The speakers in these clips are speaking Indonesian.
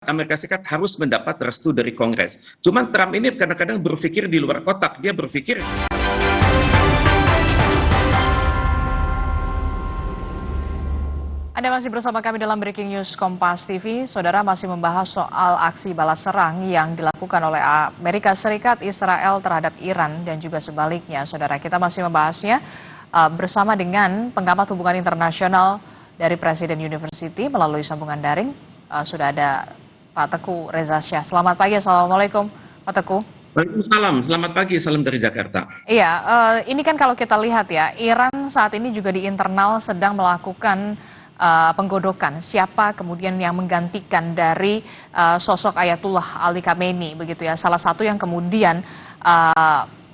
Amerika Serikat harus mendapat restu dari Kongres. Cuman Trump ini kadang-kadang berpikir di luar kotak. Dia berpikir Anda masih bersama kami dalam Breaking News Kompas TV. Saudara masih membahas soal aksi balas serang yang dilakukan oleh Amerika Serikat Israel terhadap Iran dan juga sebaliknya. Saudara, kita masih membahasnya bersama dengan pengamat hubungan internasional dari Presiden University melalui sambungan daring. Sudah ada Pak Teguh Reza Syah. Selamat pagi, Assalamualaikum Pak Teguh. Waalaikumsalam, selamat pagi, salam dari Jakarta. Iya, ini kan kalau kita lihat ya, Iran saat ini juga di internal sedang melakukan penggodokan siapa kemudian yang menggantikan dari sosok Ayatullah Ali Khamenei begitu ya. Salah satu yang kemudian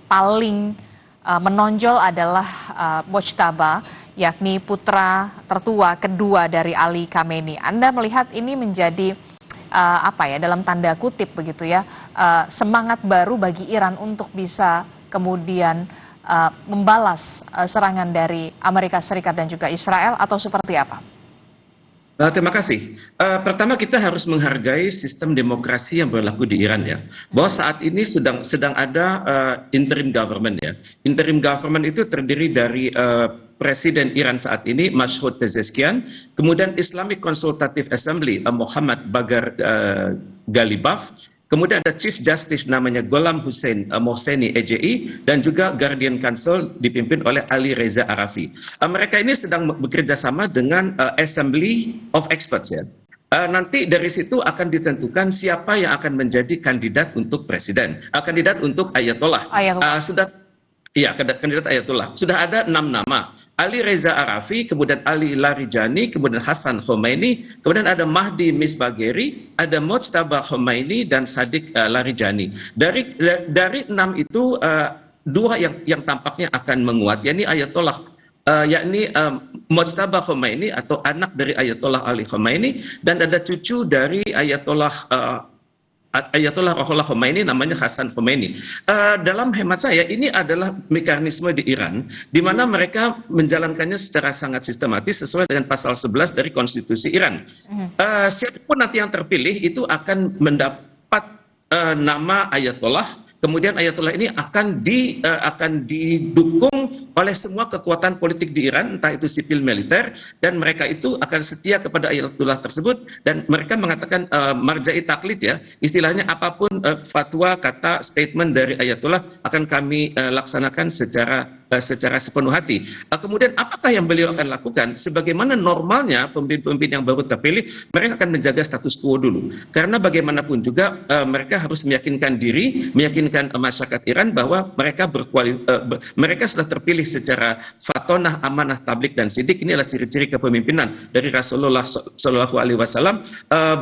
paling menonjol adalah Mojtaba, yakni putra tertua kedua dari Ali Khamenei. Anda melihat ini menjadi dalam tanda kutip begitu ya, semangat baru bagi Iran untuk bisa kemudian membalas serangan dari Amerika Serikat dan juga Israel, atau seperti apa? Terima kasih. Pertama kita harus menghargai sistem demokrasi yang berlaku di Iran ya. Bahwa saat ini sedang ada interim government ya. Interim government itu terdiri dari Presiden Iran saat ini Mashoud Pezeshkian, kemudian Islamic Consultative Assembly Muhammad Baghar Ghalibaf, kemudian ada Chief Justice namanya Gholam Hussein Mohseni EJI, dan juga Guardian Council dipimpin oleh Ali Reza Arafi. Mereka ini sedang bekerja sama dengan Assembly of Experts ya. Nanti dari situ akan ditentukan siapa yang akan menjadi kandidat untuk presiden, kandidat untuk Ayatollah. Kandidat Ayatullah. Sudah ada 6 nama. Ali Reza Arafi, kemudian Ali Larijani, kemudian Hassan Khomeini, kemudian ada Mahdi Misbagheri, ada Mojtaba Khomeini, dan Sadiq Larijani. Dari 6 itu, 2 yang tampaknya akan menguat, yakni Ayatollah, Mojtaba Khomeini atau anak dari Ayatollah Ali Khomeini, dan ada cucu dari Ayatollah Ruhollah Khomeini namanya Hassan Khomeini. Dalam hemat saya ini adalah mekanisme di Iran di mana mereka menjalankannya secara sangat sistematis sesuai dengan pasal 11 dari konstitusi Iran. Siapapun nanti yang terpilih itu akan mendapat nama Ayatollah. Kemudian Ayatollah ini akan didukung oleh semua kekuatan politik di Iran, entah itu sipil militer, dan mereka itu akan setia kepada Ayatollah tersebut, dan mereka mengatakan marja'i taklid ya, istilahnya apapun fatwa, kata, statement dari Ayatollah akan kami laksanakan secara sepenuh hati. Kemudian apakah yang beliau akan lakukan? Sebagaimana normalnya pemimpin-pemimpin yang baru terpilih, mereka akan menjaga status quo dulu. Karena bagaimanapun juga mereka harus meyakinkan diri, meyakinkan masyarakat Iran bahwa mereka sudah terpilih secara fatonah, amanah, tablik, dan sidik. Ini adalah ciri-ciri kepemimpinan dari Rasulullah Shallallahu Alaihi Wasallam,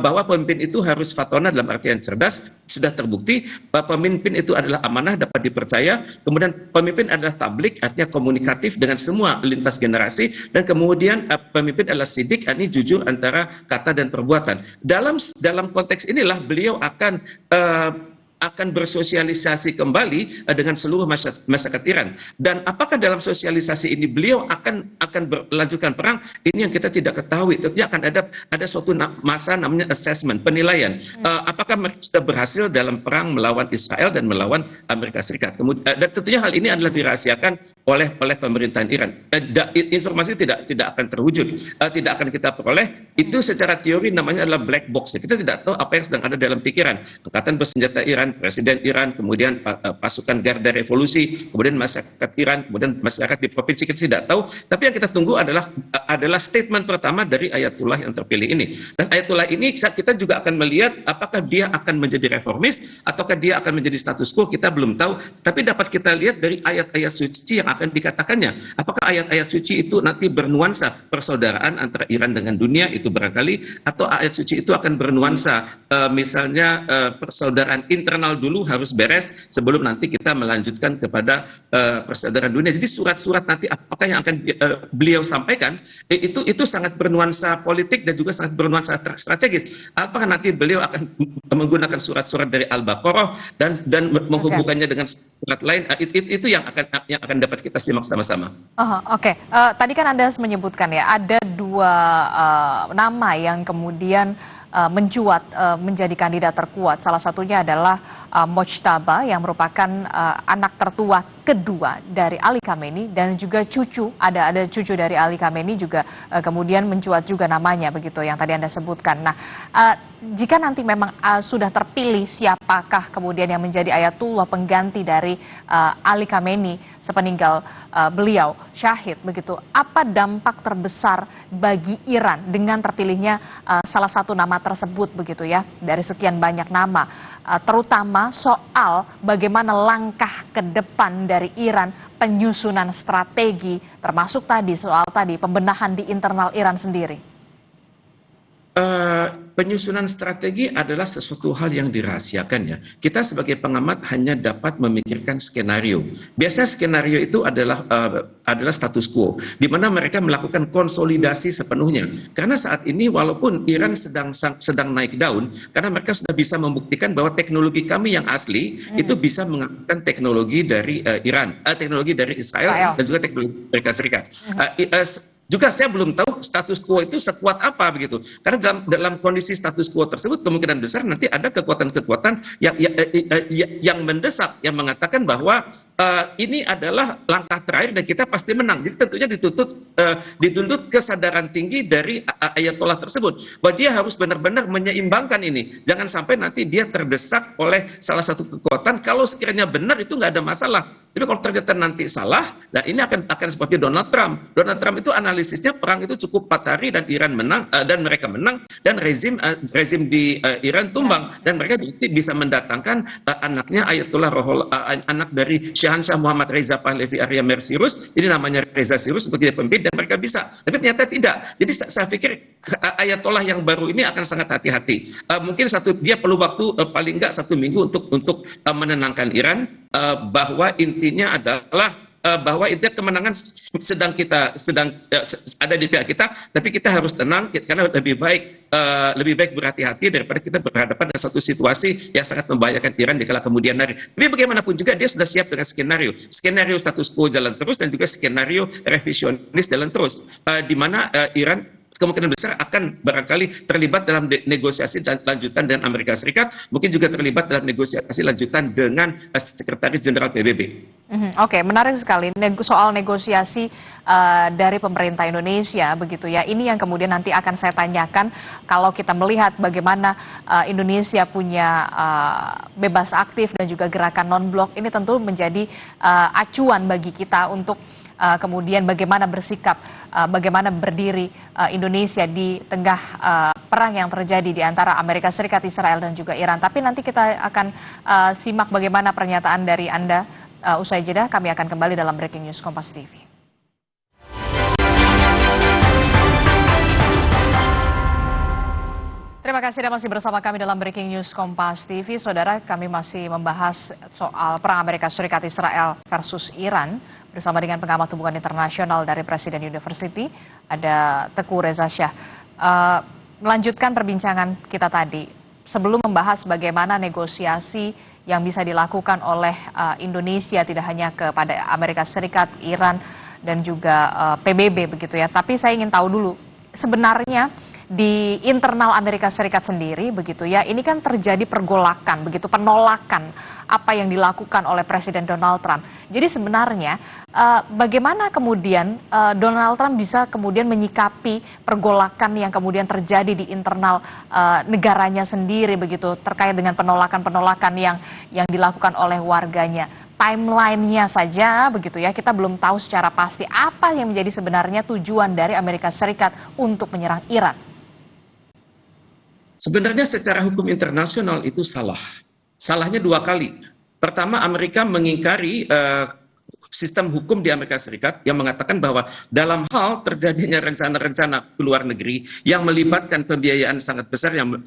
bahwa pemimpin itu harus fatonah dalam artian cerdas. Sudah terbukti bahwa pemimpin itu adalah amanah, dapat dipercaya. Kemudian pemimpin adalah tablik, artinya komunikatif dengan semua lintas generasi. Dan kemudian pemimpin adalah sidik, ini jujur antara kata dan perbuatan. Dalam konteks inilah beliau akan bersosialisasi kembali dengan seluruh masyarakat Iran. Dan apakah dalam sosialisasi ini beliau akan berlanjutkan perang? Ini yang kita tidak ketahui. Tentunya akan ada suatu masa namanya assessment, penilaian. Apakah mereka sudah berhasil dalam perang melawan Israel dan melawan Amerika Serikat? Dan tentunya hal ini adalah dirahasiakan oleh pemerintahan Iran. Informasi tidak akan terwujud, tidak akan kita peroleh. Itu secara teori namanya adalah black box. Kita tidak tahu apa yang sedang ada dalam pikiran Angkatan Bersenjata Iran, Presiden Iran, kemudian pasukan Garda Revolusi, kemudian masyarakat Iran, kemudian masyarakat di provinsi, kita tidak tahu. Tapi yang kita tunggu adalah statement pertama dari Ayatullah yang terpilih ini. Dan Ayatullah ini kita juga akan melihat apakah dia akan menjadi reformis ataukah dia akan menjadi status quo, kita belum tahu. Tapi dapat kita lihat dari ayat-ayat suci yang akan dikatakannya. Apakah ayat-ayat suci itu nanti bernuansa persaudaraan antara Iran dengan dunia, itu barangkali, atau ayat suci itu akan bernuansa misalnya persaudaraan internal dulu harus beres sebelum nanti kita melanjutkan kepada persaudaraan dunia. Jadi surat-surat nanti apakah yang akan beliau sampaikan itu sangat bernuansa politik dan juga sangat bernuansa strategis. Apakah nanti beliau akan menggunakan surat-surat dari Al-Baqarah dan menghubungkannya dengan surat lain? Itu yang akan dapat kita simak sama-sama. Tadi kan Anda menyebutkan ya ada 2 nama yang kemudian mencuat menjadi kandidat terkuat. Salah satunya adalah Mojtaba yang merupakan anak tertua kedua dari Ali Khamenei dan juga cucu, ada cucu dari Ali Khamenei juga kemudian mencuat juga namanya begitu yang tadi Anda sebutkan. Nah, jika nanti memang sudah terpilih siapakah kemudian yang menjadi ayatullah pengganti dari Ali Khamenei sepeninggal beliau syahid begitu, apa dampak terbesar bagi Iran dengan terpilihnya salah satu nama tersebut begitu ya dari sekian banyak nama, terutama soal bagaimana langkah ke depan dari Iran, penyusunan strategi termasuk tadi soal tadi pembenahan di internal Iran sendiri. Penyusunan strategi adalah sesuatu hal yang dirahasiakan ya. Kita sebagai pengamat hanya dapat memikirkan skenario. Biasanya skenario itu adalah status quo, di mana mereka melakukan konsolidasi sepenuhnya. Karena saat ini walaupun Iran sedang naik daun, karena mereka sudah bisa membuktikan bahwa teknologi kami yang asli itu bisa mengalahkan teknologi dari Iran, teknologi dari Israel dan juga teknologi Amerika Serikat. Juga saya belum tahu status quo itu sekuat apa begitu. Karena dalam kondisi status quo tersebut kemungkinan besar nanti ada kekuatan-kekuatan yang mendesak yang mengatakan bahwa ini adalah langkah terakhir dan kita pasti menang. Jadi tentunya dituntut kesadaran tinggi dari ayatollah tersebut bahwa dia harus benar-benar menyeimbangkan ini. Jangan sampai nanti dia terdesak oleh salah satu kekuatan. Kalau sekiranya benar itu nggak ada masalah. Tapi kalau ternyata nanti salah, nah ini akan seperti Donald Trump. Donald Trump itu analisisnya perang itu cukup 4 hari dan Iran menang dan mereka menang dan rezim di Iran tumbang dan mereka bisa mendatangkan anaknya Ayatollah anak dari Syahansyah Muhammad Reza Pahlavi Arya Mersirus, ini namanya Reza Sirus untuk jadi pemimpin dan mereka bisa. Tapi ternyata tidak. Jadi saya pikir Ayatollah yang baru ini akan sangat hati-hati. Mungkin dia perlu waktu paling nggak 1 minggu untuk menenangkan Iran, bahwa intinya adalah bahwa intinya kemenangan sedang ada di pihak kita, tapi kita harus tenang karena lebih baik berhati-hati daripada kita berhadapan dengan suatu situasi yang sangat membahayakan Iran di kala kemudian hari. Tapi bagaimanapun juga dia sudah siap dengan skenario status quo jalan terus dan juga skenario revisionis jalan terus, di mana Iran kemungkinan besar akan barangkali terlibat dalam negosiasi lanjutan dengan Amerika Serikat, mungkin juga terlibat dalam negosiasi lanjutan dengan Sekretaris Jenderal PBB. Oke, menarik sekali soal negosiasi dari pemerintah Indonesia begitu ya. Ini yang kemudian nanti akan saya tanyakan kalau kita melihat bagaimana Indonesia punya bebas aktif dan juga gerakan non-blok, ini tentu menjadi acuan bagi kita untuk kemudian bagaimana bersikap, bagaimana berdiri Indonesia di tengah perang yang terjadi di antara Amerika Serikat, Israel dan juga Iran. Tapi nanti kita akan simak bagaimana pernyataan dari Anda usai jeda. Kami akan kembali dalam Breaking News Kompas TV. Terima kasih Anda masih bersama kami dalam Breaking News Kompas TV. Saudara, kami masih membahas soal perang Amerika Serikat Israel versus Iran bersama dengan pengamat hubungan internasional dari Presiden University, ada Teguh Reza Shah. Melanjutkan perbincangan kita tadi, sebelum membahas bagaimana negosiasi yang bisa dilakukan oleh Indonesia tidak hanya kepada Amerika Serikat, Iran, dan juga PBB begitu ya. Tapi saya ingin tahu dulu, sebenarnya di internal Amerika Serikat sendiri begitu ya, ini kan terjadi pergolakan begitu, penolakan apa yang dilakukan oleh Presiden Donald Trump. Jadi sebenarnya bagaimana kemudian Donald Trump bisa kemudian menyikapi pergolakan yang kemudian terjadi di internal negaranya sendiri begitu terkait dengan penolakan-penolakan yang dilakukan oleh warganya. Timeline-nya saja begitu ya, kita belum tahu secara pasti apa yang menjadi sebenarnya tujuan dari Amerika Serikat untuk menyerang Iran. Sebenarnya secara hukum internasional itu salah. Salahnya 2 kali. Pertama, Amerika mengingkari sistem hukum di Amerika Serikat yang mengatakan bahwa dalam hal terjadinya rencana-rencana ke luar negeri yang melibatkan pembiayaan sangat besar yang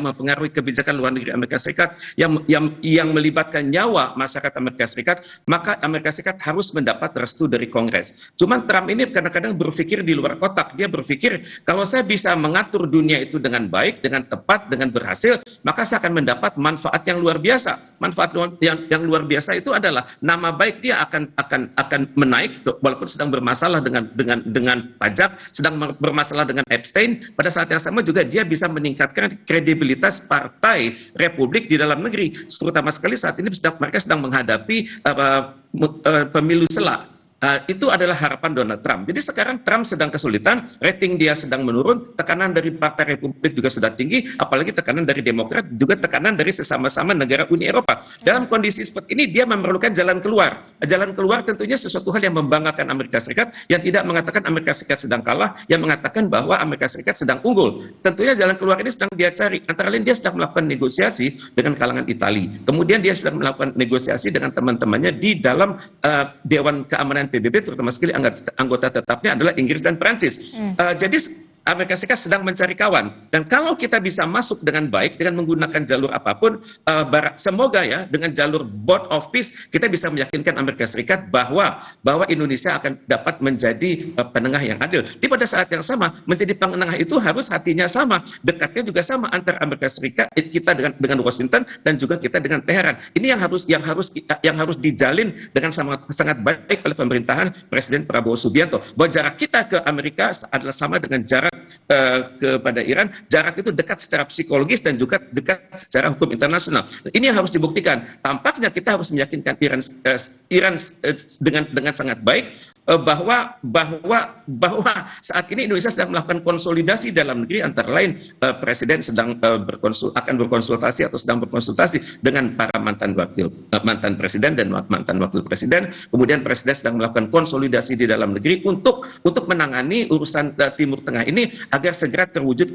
mempengaruhi kebijakan luar negeri Amerika Serikat, yang melibatkan nyawa masyarakat Amerika Serikat, maka Amerika Serikat harus mendapat restu dari Kongres. Cuman Trump ini kadang-kadang berpikir di luar kotak. Dia berpikir kalau saya bisa mengatur dunia itu dengan baik, dengan tepat, dengan berhasil, maka saya akan mendapat manfaat yang luar biasa. Manfaat yang luar biasa itu adalah nama baik dia setia akan menaik walaupun sedang bermasalah dengan pajak, sedang bermasalah dengan Epstein. Pada saat yang sama juga dia bisa meningkatkan kredibilitas Partai Republik di dalam negeri, terutama sekali saat ini mereka sedang menghadapi pemilu sela. Itu adalah harapan Donald Trump. Jadi sekarang Trump sedang kesulitan, rating dia sedang menurun, tekanan dari Partai Republik juga sudah tinggi, apalagi tekanan dari Demokrat, juga tekanan dari sesama-sama negara Uni Eropa. Dalam kondisi seperti ini, dia memerlukan jalan keluar. Jalan keluar tentunya sesuatu hal yang membanggakan Amerika Serikat, yang tidak mengatakan Amerika Serikat sedang kalah, yang mengatakan bahwa Amerika Serikat sedang unggul. Tentunya jalan keluar ini sedang dia cari. Antara lain dia sedang melakukan negosiasi dengan kalangan Italia. Kemudian dia sedang melakukan negosiasi dengan teman-temannya di dalam Dewan Keamanan PBB, terutama sekali anggota tetapnya adalah Inggris dan Prancis. Jadi Amerika Serikat sedang mencari kawan, dan kalau kita bisa masuk dengan baik dengan menggunakan jalur apapun, semoga ya dengan jalur Board of Peace kita bisa meyakinkan Amerika Serikat bahwa Indonesia akan dapat menjadi penengah yang adil. Di pada saat yang sama menjadi penengah itu harus hatinya sama, dekatnya juga sama antara Amerika Serikat kita dengan Washington dan juga kita dengan Teheran. Ini yang harus dijalin dengan sangat baik oleh pemerintahan Presiden Prabowo Subianto. Bahwa jarak kita ke Amerika adalah sama dengan jarak kepada Iran, jarak itu dekat secara psikologis dan juga dekat secara hukum internasional. Ini yang harus dibuktikan. Tampaknya kita harus meyakinkan Iran dengan sangat baik bahwa saat ini Indonesia sedang melakukan konsolidasi dalam negeri, antara lain Presiden sedang akan berkonsultasi atau sedang berkonsultasi dengan para mantan Presiden dan mantan Wakil Presiden. Kemudian Presiden sedang melakukan konsolidasi di dalam negeri untuk menangani urusan Timur Tengah ini agar segera terwujud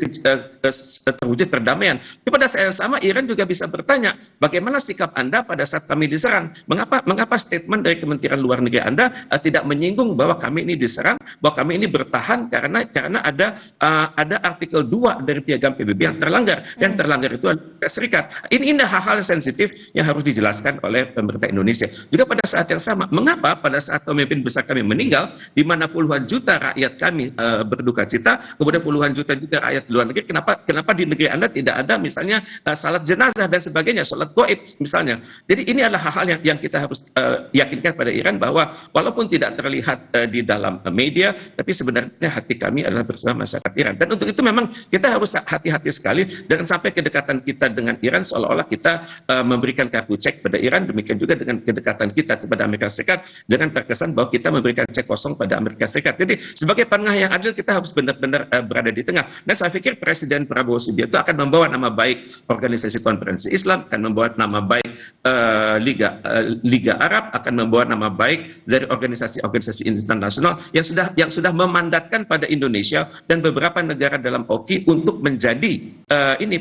perdamaian. Tapi pada saat yang sama Iran juga bisa bertanya, bagaimana sikap Anda pada saat kami diserang? Mengapa statement dari Kementerian Luar Negeri Anda tidak menyinggung bahwa kami ini diserang, bahwa kami ini bertahan karena ada artikel 2 dari Piagam PBB yang terlanggar. Yang terlanggar itu Amerika Serikat. Ini hal-hal sensitif yang harus dijelaskan oleh pemerintah Indonesia. Juga pada saat yang sama, mengapa pada saat pemimpin besar kami meninggal, di mana puluhan juta rakyat kami berduka cita, kemudian puluhan juta juga rakyat di luar negeri, kenapa di negeri Anda tidak ada misalnya salat jenazah dan sebagainya, salat gaib misalnya. Jadi ini adalah hal-hal yang kita harus yakinkan pada Iran, bahwa walaupun tidak terlihat di dalam media, tapi sebenarnya hati kami adalah bersama masyarakat Iran. Dan untuk itu memang kita harus hati-hati sekali, jangan sampai kedekatan kita dengan Iran seolah-olah kita memberikan kartu cek pada Iran, demikian juga dengan kedekatan kita kepada Amerika Serikat, jangan terkesan bahwa kita memberikan cek kosong pada Amerika Serikat. Jadi sebagai penengah yang adil kita harus benar-benar berada di tengah. Dan saya pikir Presiden Prabowo Subianto akan membawa nama baik Organisasi Konferensi Islam, akan membawa nama baik Liga Arab, akan membawa nama baik dari organisasi internasional yang sudah memandatkan pada Indonesia dan beberapa negara dalam OKI untuk menjadi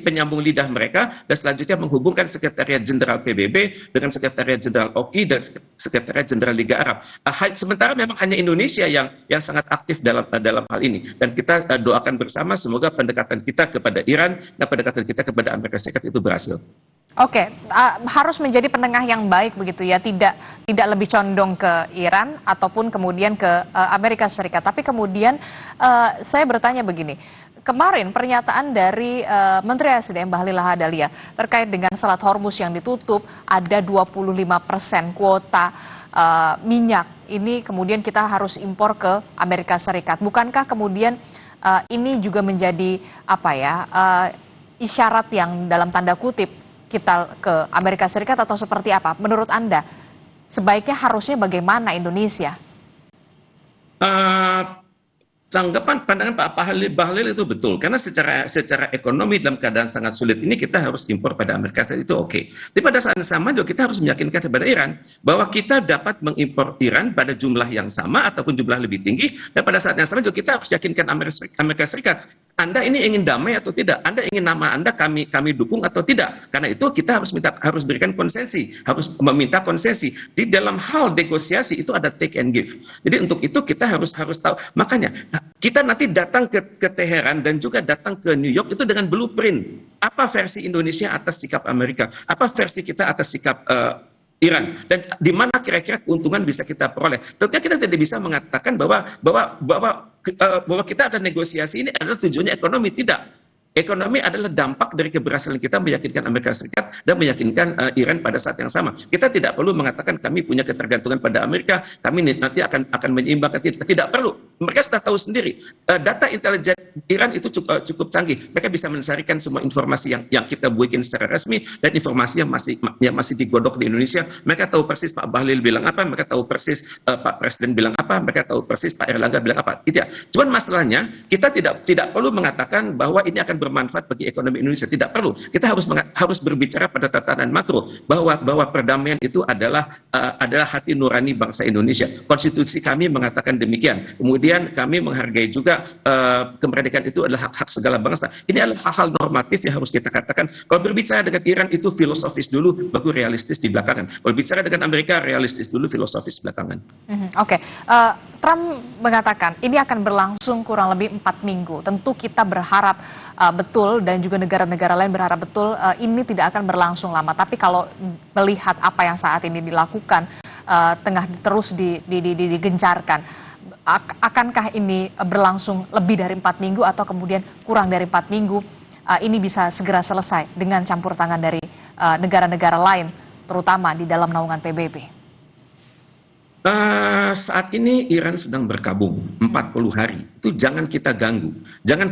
penyambung lidah mereka, dan selanjutnya menghubungkan Sekretariat Jenderal PBB dengan Sekretariat Jenderal OKI dan Sekretariat Jenderal Liga Arab. Sementara memang hanya Indonesia yang sangat aktif dalam hal ini, dan kita doakan bersama semoga pendekatan kita kepada Iran dan pendekatan kita kepada Amerika Serikat itu berhasil. Oke, harus menjadi penengah yang baik begitu ya, tidak lebih condong ke Iran ataupun kemudian ke Amerika Serikat. Tapi kemudian saya bertanya begini, kemarin pernyataan dari Menteri SDM Bahlil Lahadalia terkait dengan Selat Hormuz yang ditutup, ada 25% kuota minyak. Ini kemudian kita harus impor ke Amerika Serikat. Bukankah kemudian ini juga menjadi isyarat yang dalam tanda kutip kita ke Amerika Serikat, atau seperti apa? Menurut Anda, sebaiknya harusnya bagaimana Indonesia? Tanggapan pandangan Pak Bahlil itu betul, karena secara ekonomi dalam keadaan sangat sulit ini kita harus impor pada Amerika Serikat, itu oke. Tapi pada saat yang sama juga kita harus meyakinkan kepada Iran bahwa kita dapat mengimpor Iran pada jumlah yang sama ataupun jumlah lebih tinggi, dan pada saat yang sama juga kita harus yakinkan Amerika Serikat, Anda ini ingin damai atau tidak? Anda ingin nama Anda kami dukung atau tidak? Karena itu kita harus berikan konsesi, harus meminta konsesi. Di dalam hal negosiasi itu ada take and give. Jadi untuk itu kita harus tahu. Makanya kita nanti datang ke Teheran dan juga datang ke New York itu dengan blueprint. Apa versi Indonesia atas sikap Amerika? Apa versi kita atas sikap Iran, dan di mana kira-kira keuntungan bisa kita peroleh. Tentunya kita tidak bisa mengatakan bahwa kita ada negosiasi ini adalah tujuannya ekonomi, tidak. Ekonomi adalah dampak dari keberhasilan kita meyakinkan Amerika Serikat dan meyakinkan Iran pada saat yang sama. Kita tidak perlu mengatakan kami punya ketergantungan pada Amerika, kami nanti akan menyeimbangkan. Tidak perlu. Mereka sudah tahu sendiri. Data intelijen Iran itu cukup canggih. Mereka bisa mensarikan semua informasi yang kita buatkan secara resmi dan informasi yang masih digodok di Indonesia. Mereka tahu persis Pak Bahlil bilang apa, mereka tahu persis Pak Presiden bilang apa, mereka tahu persis Pak Erlangga bilang apa. Gitu ya. Cuman masalahnya kita tidak perlu mengatakan bahwa ini akan bermanfaat bagi ekonomi Indonesia. Tidak perlu. Kita harus berbicara pada tatanan makro bahwa perdamaian itu adalah hati nurani bangsa Indonesia. Konstitusi kami mengatakan demikian. Kemudian kami menghargai juga kemerdekaan itu adalah hak-hak segala bangsa. Ini adalah hal-hal normatif yang harus kita katakan. Kalau berbicara dengan Iran itu filosofis dulu, baru realistis di belakangan. Kalau bicara dengan Amerika realistis dulu, filosofis belakangan. Oke. Trump mengatakan ini akan berlangsung kurang lebih 4 minggu. Tentu kita berharap betul dan juga negara-negara lain berharap betul ini tidak akan berlangsung lama. Tapi kalau melihat apa yang saat ini dilakukan tengah terus digencarkan, akankah ini berlangsung lebih dari 4 minggu atau kemudian kurang dari 4 minggu ini bisa segera selesai dengan campur tangan dari negara-negara lain, terutama di dalam naungan PBB? Saat ini Iran sedang berkabung 40 hari. Itu jangan kita ganggu. Jangan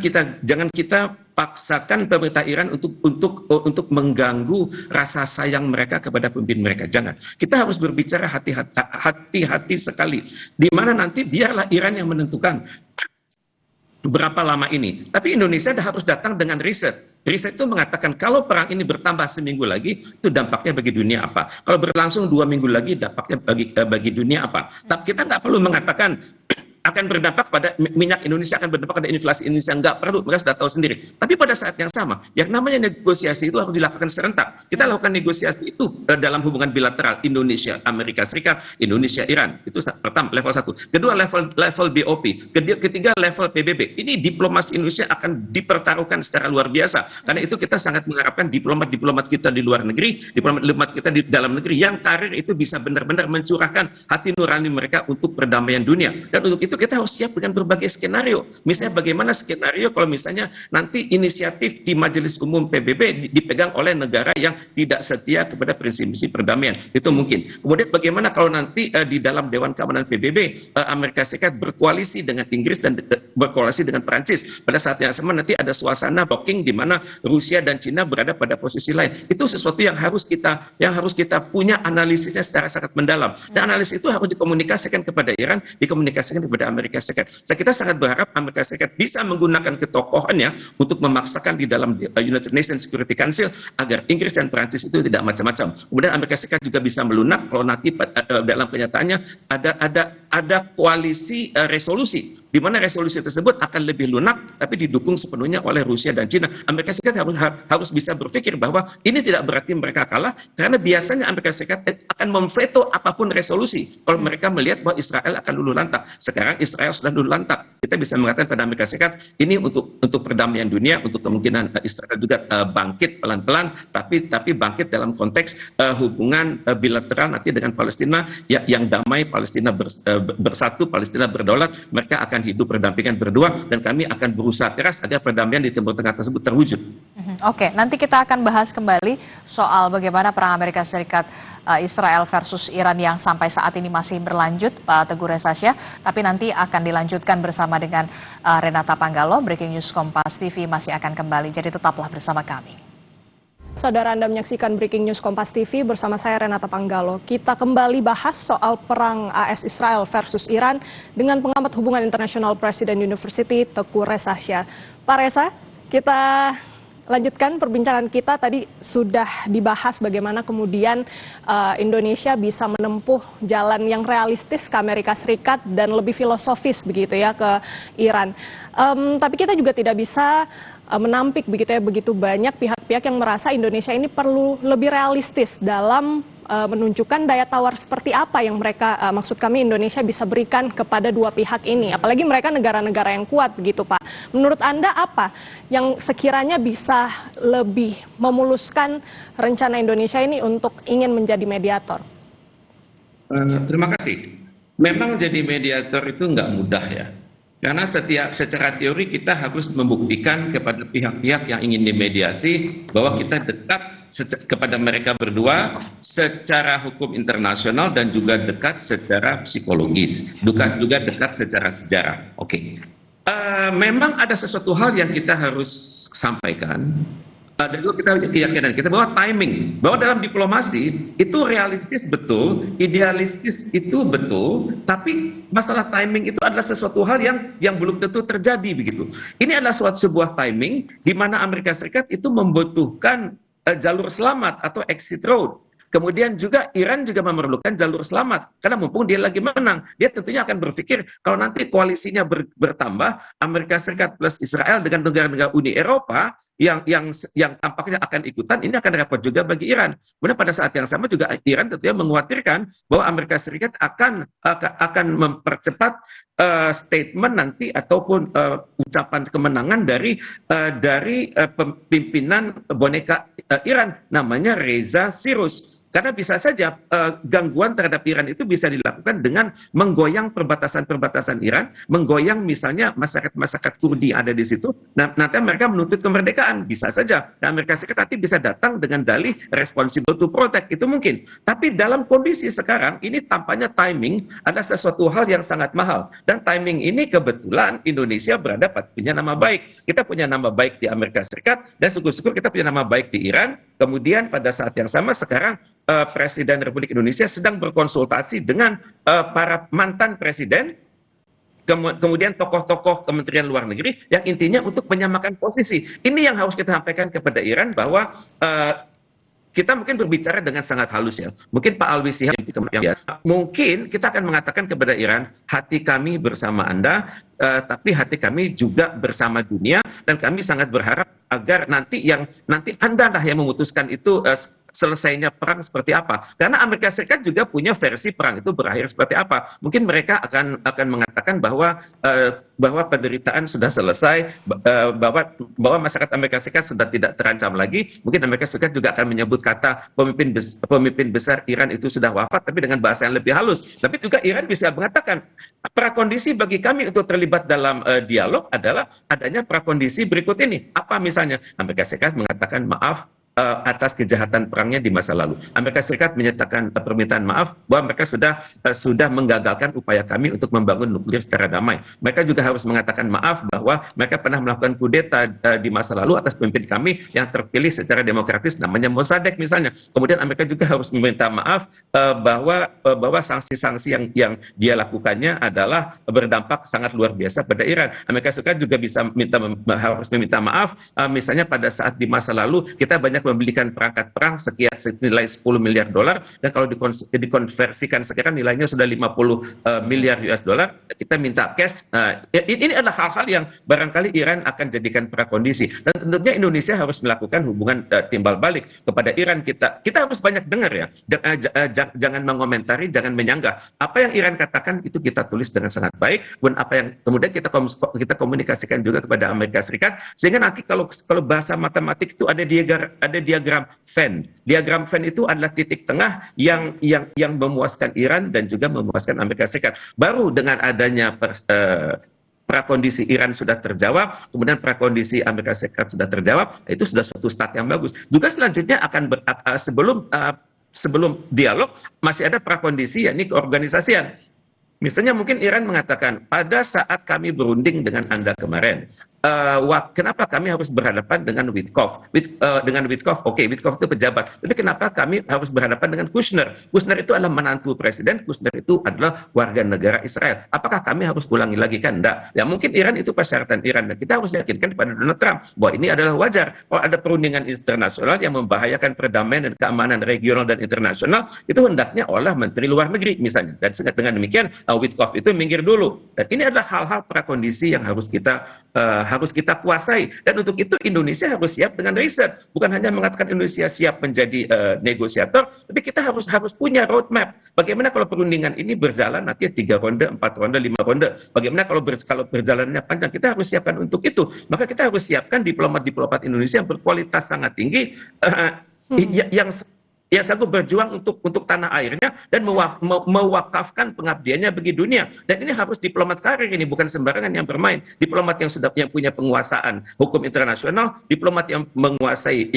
kita paksakan pemerintah Iran untuk mengganggu rasa sayang mereka kepada pemimpin mereka. Jangan. Kita harus berbicara hati-hati sekali. Di mana nanti biarlah Iran yang menentukan berapa lama ini. Tapi Indonesia harus datang dengan riset. Riset itu mengatakan kalau perang ini bertambah seminggu lagi, itu dampaknya bagi dunia apa? Kalau berlangsung 2 minggu lagi, dampaknya bagi dunia apa? Tapi kita nggak perlu mengatakan akan berdampak pada minyak Indonesia, akan berdampak pada inflasi Indonesia. Nggak perlu, mereka sudah tahu sendiri. Tapi pada saat yang sama, yang namanya negosiasi itu harus dilakukan serentak. Kita lakukan negosiasi itu dalam hubungan bilateral Indonesia, Amerika Serikat, Indonesia, Iran. Itu pertama, level 1. Kedua, level BOP. Ketiga, level PBB. Ini diplomasi Indonesia akan dipertaruhkan secara luar biasa. Karena itu kita sangat mengharapkan diplomat-diplomat kita di luar negeri, diplomat-diplomat kita di dalam negeri, yang karir itu bisa benar-benar mencurahkan hati nurani mereka untuk perdamaian dunia. Dan untuk itu kita harus siap dengan berbagai skenario. Misalnya bagaimana skenario kalau misalnya nanti inisiatif di Majelis Umum PBB dipegang oleh negara yang tidak setia kepada prinsip-prinsip perdamaian. Itu mungkin. Kemudian bagaimana kalau nanti di dalam Dewan Keamanan PBB Amerika Serikat berkoalisi dengan Inggris dan berkoalisi dengan Perancis. Pada saat yang sama nanti ada suasana blocking di mana Rusia dan Cina berada pada posisi lain. Itu sesuatu yang harus kita punya analisisnya secara sangat mendalam. Dan analisis itu harus dikomunikasikan kepada Iran, dikomunikasikan kepada Amerika Serikat. Kita sangat berharap Amerika Serikat bisa menggunakan ketokohannya untuk memaksakan di dalam United Nations Security Council agar Inggris dan Perancis itu tidak macam-macam. Kemudian Amerika Serikat juga bisa melunak kalau nanti dalam kenyataannya ada koalisi resolusi di mana resolusi tersebut akan lebih lunak tapi didukung sepenuhnya oleh Rusia dan Cina. Amerika Serikat harus bisa berpikir bahwa ini tidak berarti mereka kalah, karena biasanya Amerika Serikat akan memveto apapun resolusi kalau mereka melihat bahwa Israel akan luluh lantak. Sekarang Israel sudah luluh lantak. Kita bisa mengatakan pada Amerika Serikat ini untuk perdamaian dunia, untuk kemungkinan Israel juga bangkit pelan-pelan, tapi bangkit dalam konteks hubungan bilateral nanti dengan Palestina yang damai, Palestina bersatu, Palestina berdaulat, mereka akan hidup berdampingan berdua, dan kami akan berusaha keras agar perdamaian di Timur Tengah tersebut terwujud. Oke, nanti kita akan bahas kembali soal bagaimana perang Amerika Serikat Israel versus Iran yang sampai saat ini masih berlanjut, Pak Teguh Resasya. Tapi nanti akan dilanjutkan bersama dengan Renata Panggalo. Breaking News Kompas TV masih akan kembali, jadi tetaplah bersama kami. Saudara, Anda menyaksikan Breaking News Kompas TV bersama saya Renata Panggalo. Kita kembali bahas soal perang AS Israel versus Iran dengan pengamat hubungan internasional Presiden University Teguh Resasya. Pak Resa, kita lanjutkan perbincangan kita. Tadi sudah dibahas bagaimana kemudian Indonesia bisa menempuh jalan yang realistis ke Amerika Serikat dan lebih filosofis begitu ya ke Iran. Tapi kita juga tidak bisa menampik begitu banyak pihak-pihak yang merasa Indonesia ini perlu lebih realistis dalam menunjukkan daya tawar seperti apa yang mereka, maksud kami Indonesia bisa berikan kepada dua pihak ini. Apalagi mereka negara-negara yang kuat begitu Pak. Menurut Anda apa yang sekiranya bisa lebih memuluskan rencana Indonesia ini untuk ingin menjadi mediator? Terima kasih. Memang jadi mediator itu nggak mudah ya. Karena secara teori kita harus membuktikan kepada pihak-pihak yang ingin dimediasi bahwa kita dekat kepada mereka berdua secara hukum internasional dan juga dekat secara psikologis, juga dekat secara sejarah. Oke. Memang ada sesuatu hal yang kita harus sampaikan. Dan juga kita keyakinan kita bahwa timing, bahwa dalam diplomasi itu realistis betul, idealistis itu betul, tapi masalah timing itu adalah sesuatu hal yang belum tentu terjadi begitu. Ini adalah sebuah timing di mana Amerika Serikat itu membutuhkan jalur selamat atau exit road. Kemudian juga Iran juga memerlukan jalur selamat karena mumpung dia lagi menang, dia tentunya akan berpikir kalau nanti koalisinya bertambah, Amerika Serikat plus Israel dengan negara-negara Uni Eropa yang tampaknya akan ikutan, ini akan repot juga bagi Iran. Kemudian pada saat yang sama juga Iran tentunya mengkhawatirkan bahwa Amerika Serikat akan mempercepat statement nanti ataupun ucapan kemenangan dari pimpinan boneka Iran namanya Reza Sirus. Karena bisa saja gangguan terhadap Iran itu bisa dilakukan dengan menggoyang perbatasan-perbatasan Iran, menggoyang misalnya masyarakat-masyarakat Kurdi ada di situ. Nah, nanti mereka menuntut kemerdekaan, bisa saja. Dan Amerika Serikat nanti bisa datang dengan dalih responsible to protect, itu mungkin. Tapi dalam kondisi sekarang, ini tampaknya timing ada sesuatu hal yang sangat mahal. Dan timing ini kebetulan Indonesia punya nama baik. Kita punya nama baik di Amerika Serikat, dan syukur-syukur kita punya nama baik di Iran. Kemudian pada saat yang sama sekarang Presiden Republik Indonesia sedang berkonsultasi dengan para mantan presiden, kemudian tokoh-tokoh Kementerian Luar Negeri yang intinya untuk menyamakan posisi. Ini yang harus kita sampaikan kepada Iran bahwa kita mungkin berbicara dengan sangat halus ya. Mungkin Pak Alwi Shihab mungkin kita akan mengatakan kepada Iran, hati kami bersama Anda, tapi hati kami juga bersama dunia, dan kami sangat berharap agar nanti Anda lah yang memutuskan itu selesainya perang seperti apa. Karena Amerika Serikat juga punya versi perang itu berakhir seperti apa. Mungkin mereka akan mengatakan bahwa penderitaan sudah selesai, bahwa masyarakat Amerika Serikat sudah tidak terancam lagi. Mungkin Amerika Serikat juga akan menyebut kata pemimpin besar Iran itu sudah wafat, tapi dengan bahasa yang lebih halus. Tapi juga Iran bisa mengatakan prakondisi bagi kami untuk terlibat dalam dialog adalah adanya prakondisi berikut ini. Apa misalnya? Amerika Serikat mengatakan maaf atas kejahatan perangnya di masa lalu. Amerika Serikat menyatakan permintaan maaf bahwa mereka sudah menggagalkan upaya kami untuk membangun nuklir secara damai. Mereka juga harus mengatakan maaf bahwa mereka pernah melakukan kudeta di masa lalu atas pemimpin kami yang terpilih secara demokratis namanya Mossadegh misalnya. Kemudian Amerika juga harus meminta maaf bahwa sanksi-sanksi yang dia lakukannya adalah berdampak sangat luar biasa pada Iran. Amerika Serikat juga harus meminta maaf misalnya pada saat di masa lalu kita banyak membelikan perangkat perang sekian senilai 10 miliar dolar, dan kalau dikonversikan sekarang nilainya sudah 50 miliar US dollar, kita minta cash. Ini adalah hal-hal yang barangkali Iran akan jadikan prakondisi, dan tentunya Indonesia harus melakukan hubungan timbal balik kepada Iran. Kita harus banyak dengar ya, jangan mengomentari, jangan menyanggah. Apa yang Iran katakan itu kita tulis dengan sangat baik, dan apa yang kemudian kita komunikasikan juga kepada Amerika Serikat, sehingga nanti kalau bahasa matematik itu ada diagram Venn. Diagram Venn itu adalah titik tengah yang memuaskan Iran dan juga memuaskan Amerika Serikat. Baru dengan adanya prakondisi Iran sudah terjawab, kemudian prakondisi Amerika Serikat sudah terjawab, itu sudah suatu start yang bagus. Juga selanjutnya akan sebelum dialog masih ada prakondisi, yakni keorganisasian. Misalnya mungkin Iran mengatakan, pada saat kami berunding dengan Anda kemarin, kenapa kami harus berhadapan dengan Witkoff? Oke, Witkoff itu pejabat. Tapi kenapa kami harus berhadapan dengan Kushner? Kushner itu adalah menantu presiden, Kushner itu adalah warga negara Israel. Apakah kami harus ulangi lagi? Kan enggak. Ya mungkin Iran itu persyaratan Iran. Dan kita harus yakinkan kepada Donald Trump bahwa ini adalah wajar. Kalau ada perundingan internasional yang membahayakan perdamaian dan keamanan regional dan internasional, itu hendaknya oleh Menteri Luar Negeri misalnya. Dan dengan demikian, Witkoff itu minggir dulu. Dan ini adalah hal-hal prakondisi yang harus kita kuasai, dan untuk itu Indonesia harus siap dengan riset, bukan hanya mengatakan Indonesia siap menjadi negosiator, tapi kita harus punya roadmap. Bagaimana kalau perundingan ini berjalan nanti 3 ronde, 4 ronde, 5 ronde? Bagaimana kalau berjalannya panjang? Kita harus siapkan untuk itu. Maka kita harus siapkan diplomat-diplomat Indonesia yang berkualitas sangat tinggi, yang sanggup berjuang untuk tanah airnya dan mewakafkan pengabdiannya bagi dunia. Dan ini harus diplomat karir, ini bukan sembarangan yang bermain. Diplomat yang punya penguasaan hukum internasional, diplomat yang menguasai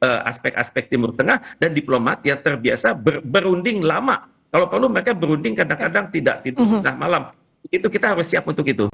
aspek-aspek Timur Tengah, dan diplomat yang terbiasa berunding lama. Kalau perlu mereka berunding kadang-kadang tidak tengah malam. Itu kita harus siap untuk itu.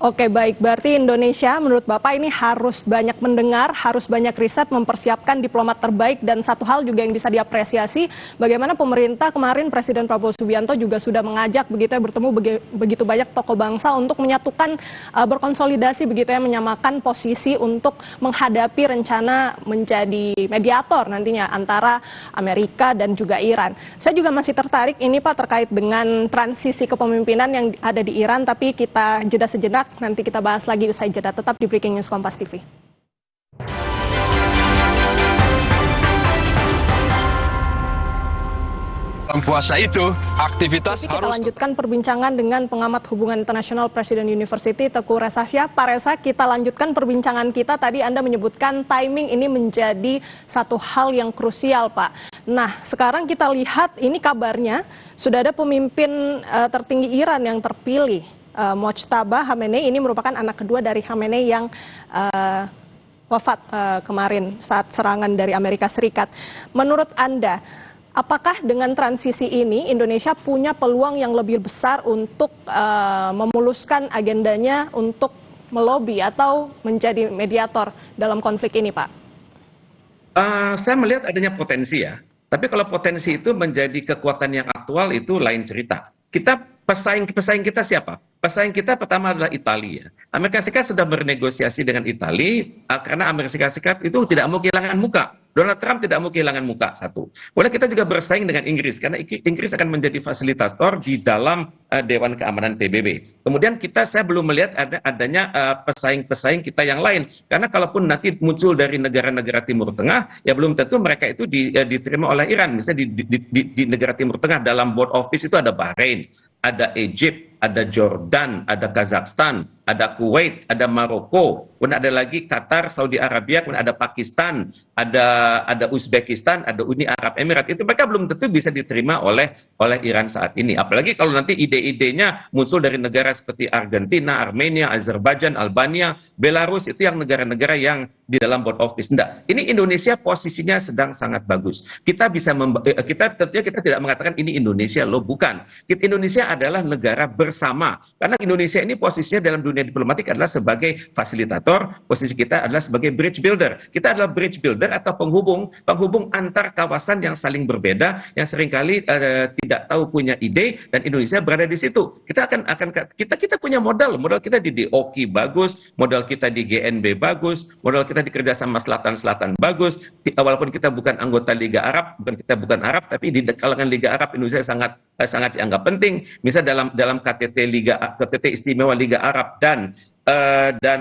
Oke, baik. Berarti Indonesia menurut Bapak ini harus banyak mendengar, harus banyak riset, mempersiapkan diplomat terbaik. Dan satu hal juga yang bisa diapresiasi, bagaimana pemerintah kemarin Presiden Prabowo Subianto juga sudah mengajak begitu ya, bertemu begitu banyak tokoh bangsa untuk menyatukan, berkonsolidasi begitu ya, menyamakan posisi untuk menghadapi rencana menjadi mediator nantinya antara Amerika dan juga Iran. Saya juga masih tertarik ini Pak terkait dengan transisi kepemimpinan yang ada di Iran, tapi kita jeda sejenak. Nanti kita bahas lagi usai jeda, tetap di Breaking News Kompas TV. Puasa itu aktivitas kita harus lanjutkan perbincangan dengan pengamat hubungan internasional Presiden University Teguh Resasya. Pak Resa, kita lanjutkan perbincangan kita. Tadi Anda menyebutkan timing ini menjadi satu hal yang krusial, Pak. Nah, sekarang kita lihat ini kabarnya sudah ada pemimpin tertinggi Iran yang terpilih. Mojtaba Khamenei ini merupakan anak kedua dari Khamenei yang wafat kemarin saat serangan dari Amerika Serikat. Menurut Anda, apakah dengan transisi ini Indonesia punya peluang yang lebih besar untuk memuluskan agendanya untuk melobi atau menjadi mediator dalam konflik ini, Pak? Saya melihat adanya potensi ya. Tapi kalau potensi itu menjadi kekuatan yang aktual itu lain cerita. Pesaing kita siapa? Pesaing kita pertama adalah Italia. Amerika Serikat sudah bernegosiasi dengan Italia karena Amerika Serikat itu tidak mau kehilangan muka. Donald Trump tidak mau kehilangan muka, satu. Kemudian kita juga bersaing dengan Inggris, karena Inggris akan menjadi fasilitator di dalam Dewan Keamanan PBB. Kemudian saya belum melihat adanya pesaing-pesaing kita yang lain. Karena kalaupun nanti muncul dari negara-negara Timur Tengah, ya belum tentu mereka itu diterima oleh Iran. Misalnya di negara Timur Tengah dalam board of peace itu ada Bahrain, ada Egypt, ada Jordan, ada Kazakhstan, ada Kuwait, ada Maroko, kemudian ada lagi Qatar, Saudi Arabia, kemudian ada Pakistan, ada Uzbekistan, ada Uni Arab Emirat. Itu mereka belum tentu bisa diterima oleh Iran saat ini. Apalagi kalau nanti ide-idenya muncul dari negara seperti Argentina, Armenia, Azerbaijan, Albania, Belarus, itu yang negara-negara yang di dalam board of peace. Enggak. Ini Indonesia posisinya sedang sangat bagus. Kita tentunya kita tidak mengatakan ini Indonesia loh, bukan. Indonesia adalah negara bersama. Karena Indonesia ini posisinya dalam dunia diplomatik adalah sebagai fasilitator, posisi kita adalah sebagai bridge builder. Kita adalah bridge builder atau penghubung antar kawasan yang saling berbeda, yang seringkali tidak tahu punya ide, dan Indonesia berada di situ. Kita punya modal kita di DOK bagus, modal kita di GNB bagus, modal kita di kerjasama selatan-selatan bagus. Walaupun kita bukan anggota Liga Arab, bukan Arab, tapi di kalangan Liga Arab Indonesia sangat dianggap penting. Misal dalam KTT Istimewa Liga Arab dan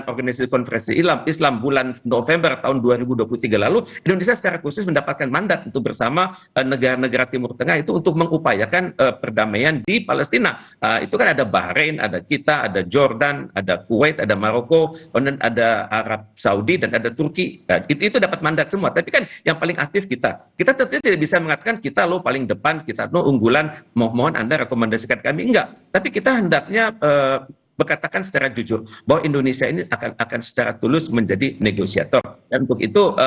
Organisasi Konferensi Islam bulan November tahun 2023 lalu, Indonesia secara khusus mendapatkan mandat untuk bersama negara-negara Timur Tengah itu untuk mengupayakan perdamaian di Palestina. Itu kan ada Bahrain, ada kita, ada Jordan, ada Kuwait, ada Maroko, kemudian ada Arab Saudi dan ada Turki. Itu dapat mandat semua. Tapi kan yang paling aktif kita. Kita tentu tidak bisa mengatakan kita lo paling depan, kita lo unggulan, mohon Anda rekomendasikan kami. Enggak. Tapi kita hendaknya berkatakan secara jujur bahwa Indonesia ini akan secara tulus menjadi negosiator, dan untuk itu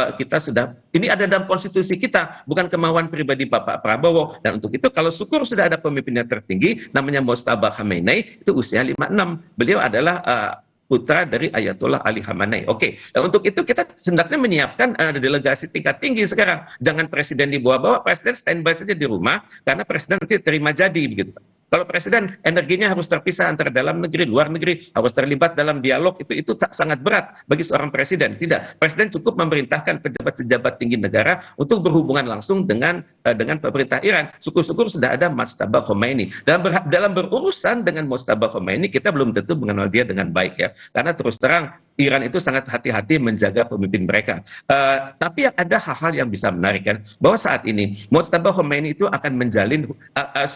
ini ada dalam konstitusi kita, bukan kemauan pribadi Bapak Prabowo. Dan untuk itu kalau syukur sudah ada pemimpin yang tertinggi namanya Mojtaba Khamenei, itu usia 56. Beliau adalah putra dari Ayatollah Ali Khamenei. Oke, untuk itu kita hendaknya menyiapkan delegasi tingkat tinggi sekarang. Jangan presiden dibawa-bawa, presiden standby saja di rumah, karena presiden nanti terima jadi begitu. Kalau presiden energinya harus terpisah antara dalam negeri, luar negeri, harus terlibat dalam dialog, itu sangat berat bagi seorang presiden. Tidak, presiden cukup memerintahkan pejabat-pejabat tinggi negara untuk berhubungan langsung dengan pemerintah Iran. Syukur-syukur sudah ada Mojtaba Khomeini. Dalam berurusan dengan Mojtaba Khomeini, kita belum tentu mengenal dia dengan baik ya. Karena terus terang Iran itu sangat hati-hati menjaga pemimpin mereka. Tapi ada hal-hal yang bisa menarik kan, bahwa saat ini Mojtaba Khomeini itu akan menjalin,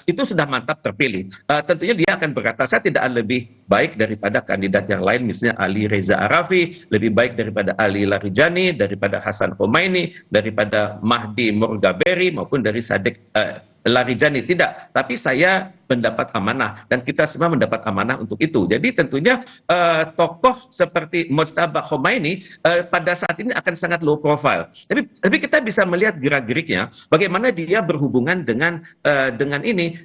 itu sudah mantap terpilih. Tentunya dia akan berkata, saya tidak lebih baik daripada kandidat yang lain, misalnya Ali Reza Arafi, lebih baik daripada Ali Larijani, daripada Hasan Khomeini, daripada Mahdi Mourgaberi, maupun dari Sadek Larijani. Tidak, tapi saya mendapat amanah dan kita semua mendapat amanah untuk itu. Jadi tentunya tokoh seperti Mojtaba Khomeini pada saat ini akan sangat low profile. Tapi kita bisa melihat gerak-geriknya, bagaimana dia berhubungan dengan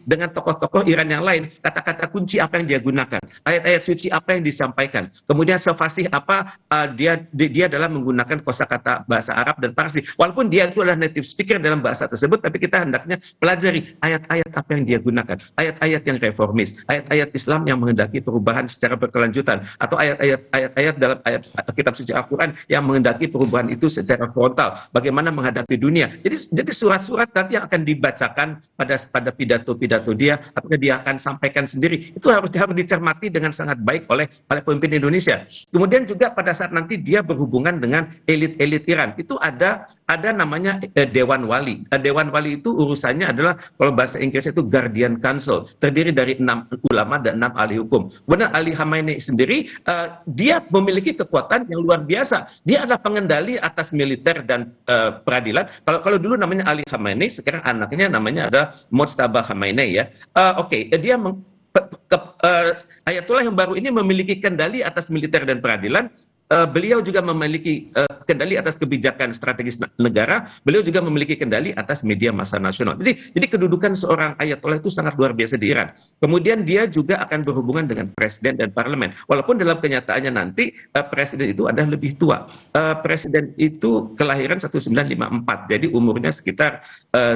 dengan tokoh-tokoh Iran yang lain. Kata-kata kunci apa yang dia gunakan, ayat-ayat suci apa yang disampaikan, kemudian sefasih apa dia dalam menggunakan kosakata bahasa Arab dan Parsi. Walaupun dia itu adalah native speaker dalam bahasa tersebut, tapi kita hendaknya pelajari ayat-ayat apa yang dia gunakan, ayat-ayat yang reformis, ayat-ayat Islam yang menghendaki perubahan secara berkelanjutan, atau ayat-ayat dalam ayat kitab suci Al-Quran yang menghendaki perubahan itu secara frontal, bagaimana menghadapi dunia. Jadi surat-surat nanti yang akan dibacakan pada pidato-pidato dia, apakah dia akan sampaikan sendiri, itu harus dicermati dengan sangat baik oleh pemimpin Indonesia. Kemudian juga pada saat nanti dia berhubungan dengan elit-elit Iran, itu ada namanya Dewan Wali. Dewan Wali itu urusannya adalah, kalau bahasa Inggrisnya itu Guardian Council, terdiri dari 6 ulama dan 6 ahli hukum. Kemudian Ali Khamenei sendiri, dia memiliki kekuatan yang luar biasa. Dia adalah pengendali atas militer dan peradilan. Kalau dulu namanya Ali Khamenei, sekarang anaknya namanya ada Mojtaba Khomeini ya. Dia Ayatullah yang baru ini memiliki kendali atas militer dan peradilan. Beliau juga memiliki kendali atas kebijakan strategis negara. Beliau juga memiliki kendali atas media massa nasional. Jadi kedudukan seorang Ayatollah itu sangat luar biasa di Iran. Kemudian dia juga akan berhubungan dengan presiden dan parlemen. Walaupun dalam kenyataannya nanti presiden itu adalah lebih tua. Presiden itu kelahiran 1954, jadi umurnya sekitar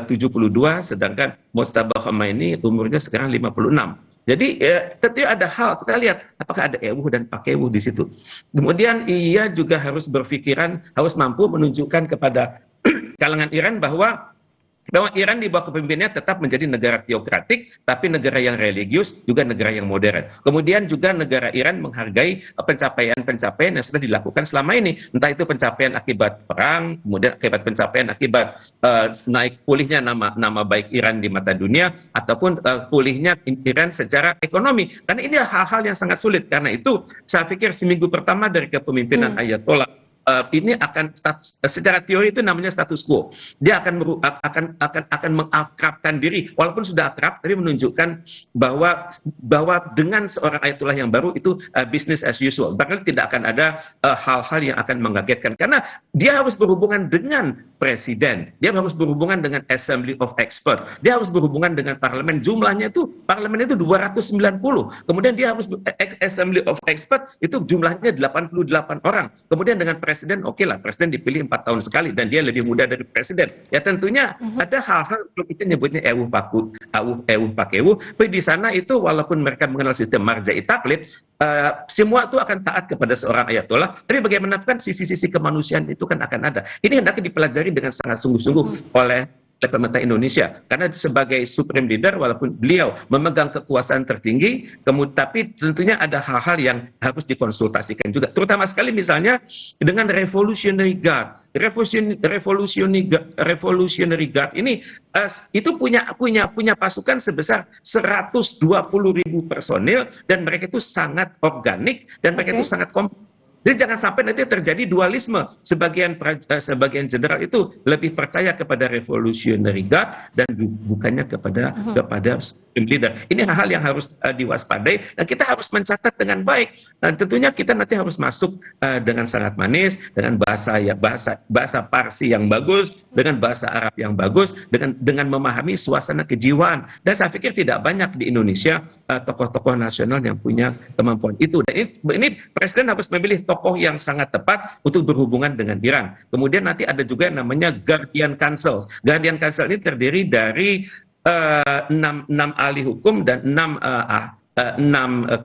72, sedangkan Mojtaba Khomeini umurnya sekarang 56. Jadi tentunya ada hal, kita lihat apakah ada ewuh dan pakewuh di situ. Kemudian ia juga harus berpikiran, harus mampu menunjukkan kepada kalangan Iran bahwa Iran di bawah kepemimpinannya tetap menjadi negara teokratik, tapi negara yang religius, juga negara yang modern. Kemudian juga negara Iran menghargai pencapaian-pencapaian yang sudah dilakukan selama ini. Entah itu pencapaian akibat perang, kemudian pencapaian akibat naik pulihnya nama baik Iran di mata dunia, ataupun pulihnya Iran secara ekonomi. Karena ini hal-hal yang sangat sulit. Karena itu saya pikir seminggu pertama dari kepemimpinan Ayatollah ini akan secara teori itu namanya status quo. Dia akan mengakrabkan diri, walaupun sudah akrab, tapi menunjukkan bahwa dengan seorang Ayatullah yang baru itu business as usual. Bahkan tidak akan ada hal-hal yang akan mengagetkan, karena dia harus berhubungan dengan presiden, dia harus berhubungan dengan Assembly of Experts, dia harus berhubungan dengan parlemen. Jumlahnya itu parlemen itu 290. Kemudian dia harus Assembly of Experts itu jumlahnya 88 orang. Kemudian dengan presiden, oke lah, presiden dipilih 4 tahun sekali dan dia lebih muda dari presiden. Ya tentunya ada hal-hal, kalau kita nyebutnya ewuh pakewuh, tapi di sana itu walaupun mereka mengenal sistem marja'i taklid, semua itu akan taat kepada seorang Ayatollah, tapi bagaimanapun sisi-sisi kemanusiaan itu kan akan ada. Ini hendaknya dipelajari dengan sangat sungguh-sungguh oleh pemerintah Indonesia, karena sebagai supreme leader, walaupun beliau memegang kekuasaan tertinggi, tapi tentunya ada hal-hal yang harus dikonsultasikan juga, terutama sekali misalnya dengan Revolutionary Guard. Revolutionary Guard ini itu punya pasukan sebesar 120.000 personil, dan mereka itu sangat organik dan mereka itu sangat kompleks. Jadi jangan sampai nanti terjadi dualisme. Sebagian jenderal itu lebih percaya kepada Revolutionary Guard dan bukannya kepada supreme leader. Ini hal-hal yang harus diwaspadai dan kita harus mencatat dengan baik. Dan tentunya kita nanti harus masuk dengan sangat manis, dengan bahasa Parsi yang bagus, dengan bahasa Arab yang bagus, dengan memahami suasana kejiwaan. Dan saya pikir tidak banyak di Indonesia tokoh-tokoh nasional yang punya kemampuan itu. Dan ini presiden harus memilih tokoh yang sangat tepat untuk berhubungan dengan Iran. Kemudian nanti ada juga yang namanya Guardian Council. Guardian Council ini terdiri dari 6 ahli hukum dan 6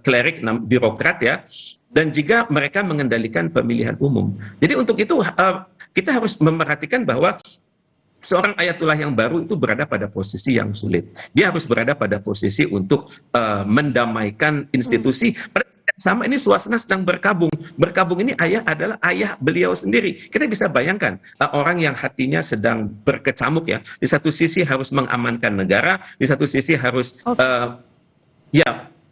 klerik, 6 birokrat ya. Dan juga mereka mengendalikan pemilihan umum. Jadi untuk itu kita harus memperhatikan bahwa seorang ayatullah yang baru itu berada pada posisi yang sulit. Dia harus berada pada posisi untuk mendamaikan institusi. Pada saat yang sama ini suasana sedang berkabung. Berkabung ini adalah ayah beliau sendiri. Kita bisa bayangkan orang yang hatinya sedang berkecamuk ya. Di satu sisi harus mengamankan negara, di satu sisi harus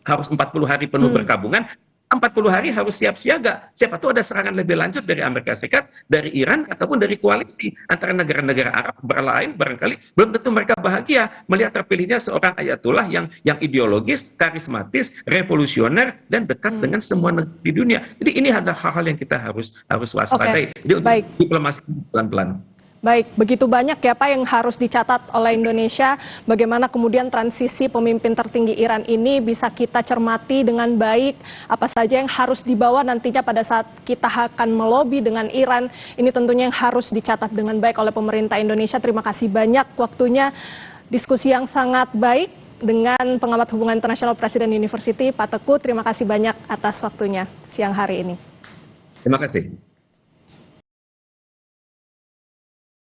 harus 40 hari penuh berkabungan. 40 hari harus siap siaga. Siapa tahu ada serangan lebih lanjut dari Amerika Serikat, dari Iran, ataupun dari koalisi antara negara-negara Arab berlain barangkali. Belum tentu mereka bahagia melihat terpilihnya seorang ayatullah yang ideologis, karismatis, revolusioner, dan dekat dengan semua negara di dunia. Jadi ini adalah hal-hal yang kita harus waspadai. Jadi untuk diplomasi pelan-pelan. Baik, begitu banyak ya Pak yang harus dicatat oleh Indonesia, bagaimana kemudian transisi pemimpin tertinggi Iran ini bisa kita cermati dengan baik, apa saja yang harus dibawa nantinya pada saat kita akan melobi dengan Iran, ini tentunya yang harus dicatat dengan baik oleh pemerintah Indonesia. Terima kasih banyak waktunya, diskusi yang sangat baik dengan pengamat hubungan internasional Presiden University, Pak Teguh, terima kasih banyak atas waktunya siang hari ini. Terima kasih.